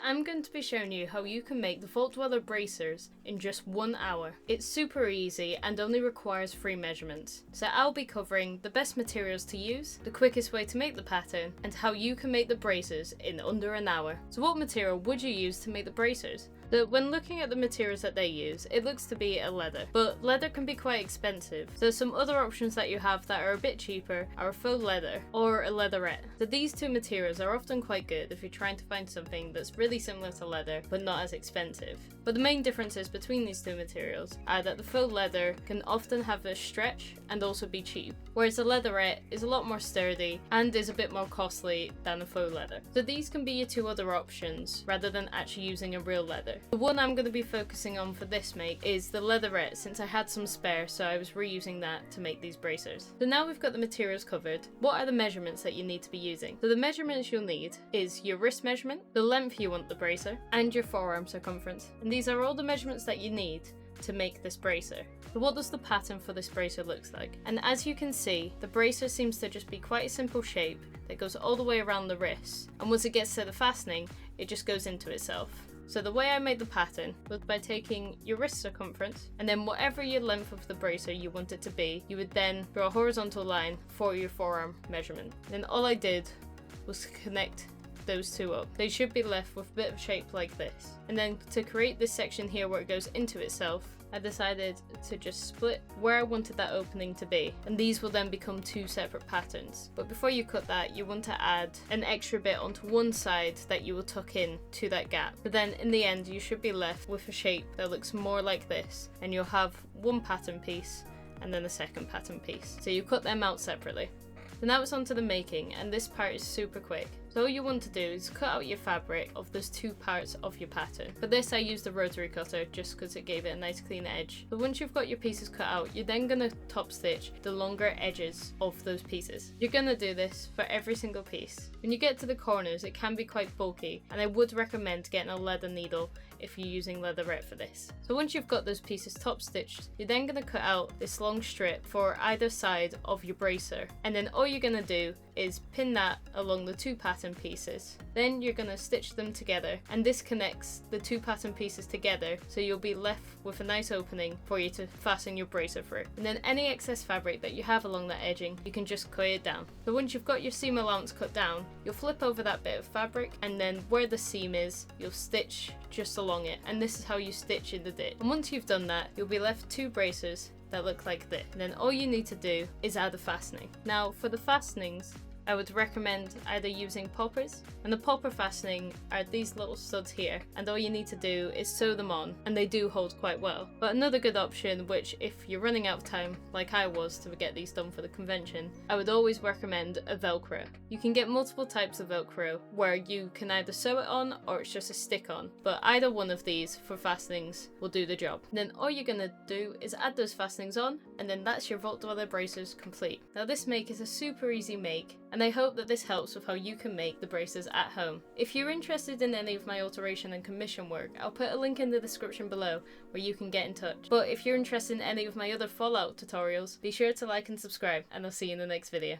I'm going to be showing you how you can make the Vault Dweller bracers in just 1 hour. It's super easy and only requires 3 measurements. So I'll be covering the best materials to use, the quickest way to make the pattern, and how you can make the bracers in under an hour. So what material would you use to make the bracers? When looking at the materials that they use, it looks to be a leather, but leather can be quite expensive. So some other options that you have that are a bit cheaper are a faux leather or a leatherette. So these two materials are often quite good if you're trying to find something that's really similar to leather but not as expensive. But the main differences between these two materials are that the faux leather can often have a stretch and also be cheap, whereas the leatherette is a lot more sturdy and is a bit more costly than the faux leather. So these can be your two other options rather than actually using a real leather. The one I'm going to be focusing on for this make is the leatherette, since I had some spare, so I was reusing that to make these bracers. So now we've got the materials covered, what are the measurements that you need to be using? So the measurements you'll need is your wrist measurement, the length you want the bracer, and your forearm circumference. And these are all the measurements that you need to make this bracer. So what does the pattern for this bracer looks like? And as you can see, the bracer seems to just be quite a simple shape that goes all the way around the wrist, and once it gets to the fastening, it just goes into itself. So the way I made the pattern was by taking your wrist circumference, and then whatever your length of the bracer you want it to be, you would then draw a horizontal line for your forearm measurement. Then all I did was connect those two up. They should be left with a bit of shape like this. And then to create this section here where it goes into itself, I decided to just split where I wanted that opening to be, and these will then become 2 separate patterns. But before you cut that, you want to add an extra bit onto one side that you will tuck in to that gap. But then in the end, you should be left with a shape that looks more like this, and you'll have one pattern piece and then a second pattern piece. So you cut them out separately. So now it's onto the making, and this part is super quick. So all you want to do is cut out your fabric of those 2 parts of your pattern. For this I used a rotary cutter just because it gave it a nice clean edge. So once you've got your pieces cut out, you're then going to top stitch the longer edges of those pieces. You're going to do this for every single piece. When you get to the corners, it can be quite bulky, and I would recommend getting a leather needle if you're using leatherette for this. So once you've got those pieces top stitched, you're then going to cut out this long strip for either side of your bracer, and then all you're going to do is pin that along the 2 pattern pieces. Then you're going to stitch them together, and this connects the 2 pattern pieces together, so you'll be left with a nice opening for you to fasten your bracer through. And then any excess fabric that you have along that edging, you can just cut it down. So once you've got your seam allowance cut down, you'll flip over that bit of fabric, and then where the seam is, you'll stitch just along it, and this is how you stitch in the ditch. And once you've done that, you'll be left 2 bracers that look like this. And then all you need to do is add a fastening. Now for the fastenings, I would recommend either using poppers, and the popper fastening are these little studs here, and all you need to do is sew them on, and they do hold quite well. But another good option, which if you're running out of time like I was to get these done for the convention, I would always recommend a Velcro. You can get multiple types of Velcro where you can either sew it on or it's just a stick on, but either one of these for fastenings will do the job. And then all you're gonna do is add those fastenings on, and then that's your Vault Dweller bracers complete. Now this make is a super easy make, and I hope that this helps with how you can make the bracers at home. If you're interested in any of my alteration and commission work, I'll put a link in the description below where you can get in touch. But if you're interested in any of my other Fallout tutorials, be sure to like and subscribe, and I'll see you in the next video.